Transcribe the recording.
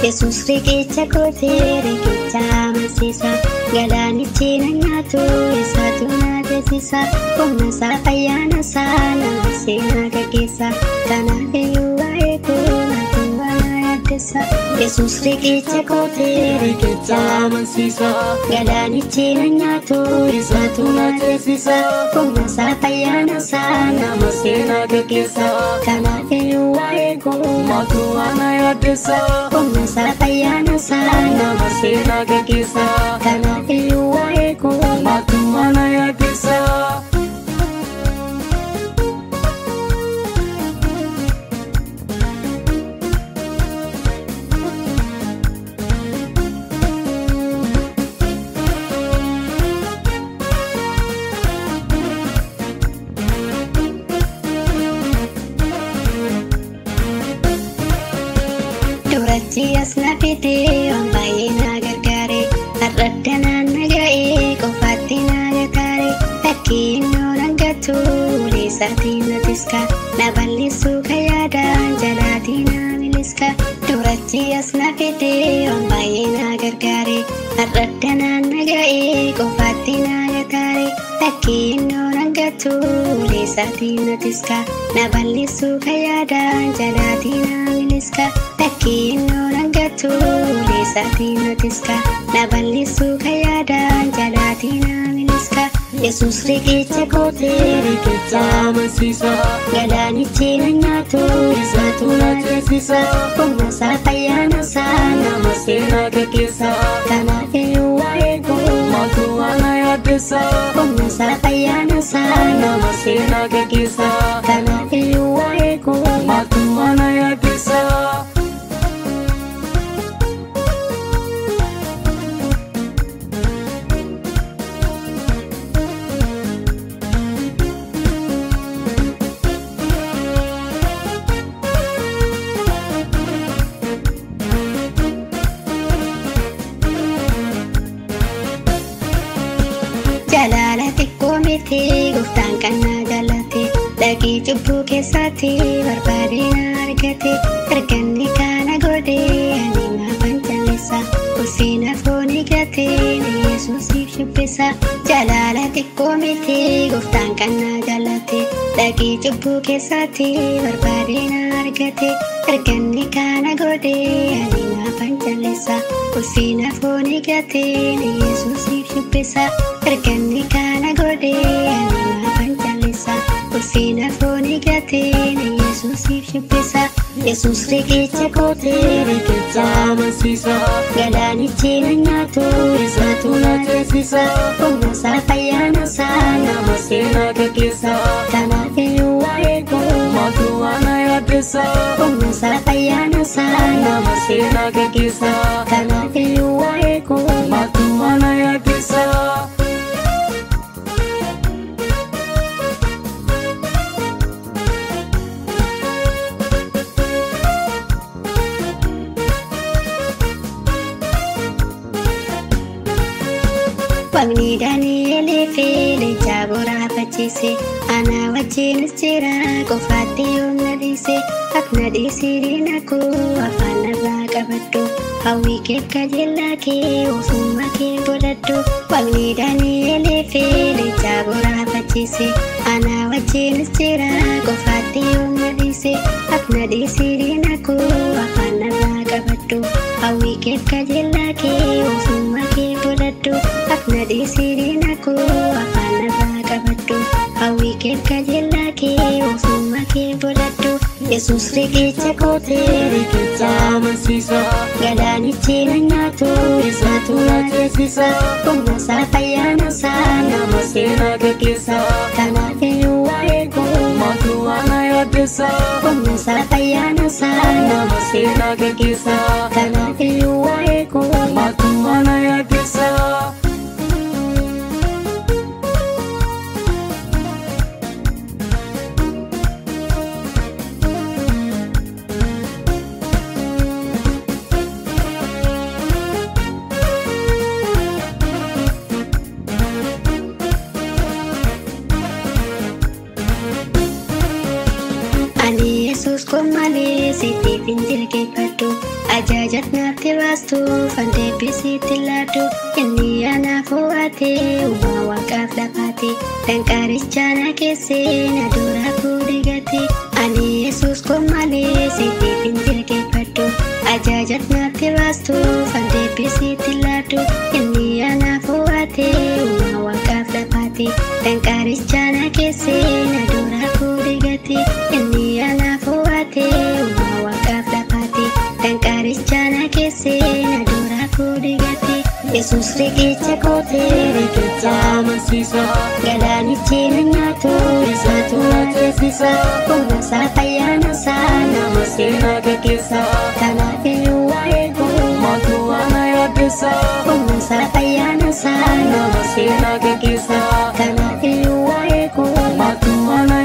Yesus riqicha kootee riqicha amansiisa. Galaanichi na nyaatu isaatu na deessisa. Humna isaa ayyaana isaa nama seenaa gaggeessa. Kanaaf iyyuu waa'ee koo maaltu ana yaaddessa. Yesus riqicha kootee riqicha amansiisa. Galaanichi na nyaatu isaatu na deessisa. Humna isaa ayyaana isaa nama seenaa gaggeessa. Kanaaf iyyuu waa'ee koo maaltu ana yaaddessa. Humna isaa ayyaana isaa nama seenaa gaggeessa. Kanaaf iyyuu waa'ee koo maaltu ana yaaddessa. Duratti as na fidee waan baay'ee na gargaare. Har'adda naan naga'ee qofaatti na gataare. Fakkii innoo nangatu ulee isaatiin na tiska. Na balleessuu kan yaadaan jalaatii na miliska. Duratti as na fidee waan baay'ee na gargaare. Har'adda naan naga'ee qofaatti na gataare. Fakkii innoo nangatu ulee isaatiin na tiska. Na balleessuu kan yaadaan jalaatii na miliska. Fakkii innoo nangatu ulee isaatiin na tiska. Na balleessuu kan yaadaan jalaatii na miliska. Yesus riqicha kootee riqicha amansiisa. Galaanichi na nyaatu isaatu na deessisa. Humna isaa ayyaana isaa nama seenaa gaggeessa. Kanaaf iyyuu waa'ee koo maaltu ana yaaddessa. Humna isaa ayyaana isaa nama seenaa gaggeessa. Kanaaf iyyuu waa'ee koo maaltu ana yaaddessa. Jalaala xiqqoo miti gooftaan kan na jaalate. Dhaqii cubbuu keessatti barbaadee na argate. Erganni kana godhee ani maafan jalleessa. Ulfina foonii gatee na Yesuusiif shubbisa. Jalaala xiqqoo miti gooftaan kan na jaalate. Dhaqii cubbuu keessatti barbaadee na argate. Erganni kana godhee ani maafan jalleessa. Ulfina foonii gatee na Yesuusiif shubbisa. Erganni kana godhee ani maafan jalleessa. Ulfina foonii gatee na Yesuusiif shubbisa. Yesus riqicha kootee riqicha amansiisa. Galaanichi na nyaatu isaatu na deessisa. Humna isaa ayyaana isaa nama seenaa gaggeessa. Kanaaf iyyuu waa'ee koo maaltu ana yaaddessa. Humna isaa ayyaana isaa nama seenaa gaggeessa. Kanaaf iyyuu waa'ee koo maaltu ana yaaddessa. Waaqni Daani'eel fi leenca boraafachiise. Ana wajjinis jira qofaatti yoom na dhiise. Akka dhiisiriin akkoo afaan irraa qabadhu. Hawwii kee kajeellaa kee ofuma kee godhadhu. Waaqni Daani'eel fi leenca boraafachiise. Ana wajjinis jira qofaatti yoom na dhiise. Akka dhiisiriin akkoo afaan irraa qabadhu. Hawwii kee kajeellaa kee ofuma kee godhadhu. Akka dhiisiriin akkoo afaan irraa qabadhu. Hawwii kee kajeellaa kee ofuma kee godhadhu. Yesus riqicha kootee riqicha amansiisa. Galaanichi na nyaatu isaatu na deessisa. Humna isaa ayyaana isaa nama seenaa gaggeessa. Kanaaf iyyuu waa'ee koo maaltu ana yaaddessa. Humna isaa ayyaana isaa nama seenaa gaggeessa. Kanaaf iyyuu waa'ee koo maaltu ana yaaddessa. Ani Yesus ko malee siitiif hin jilgeeffadhu. Ajajat natti baastu fandee bisiitti laaddu inni anaaf ho'atee uumaa waaqaaf lafaati danqaricha na keessee na dura kudigatti ani Yesuus koo malee siitiif hin dirqeeffadhu ajajat natti baastu fandee bisiitti laaddu inni anaaf ho'atee uumaa waaqaaf lafaati danqaricha na keessee na dura kudigatti inni anaaf ho'atee uumaa waaqaaf lafaati danqaricha na keessee na dura kudigatti Yesuus riqicha kootee riqicha amansiisa galaanichi na nyaatu isaatu na ceesisa humna isaa fayyaana isaa nama seenaa gaggeessa kanaaf iyyuu waa'ee koo maaltu ana yaaddessa humna isaa fayyaana isaa nama seenaa gaggeessa kanaaf iyyuu waa'ee koo maaltu ana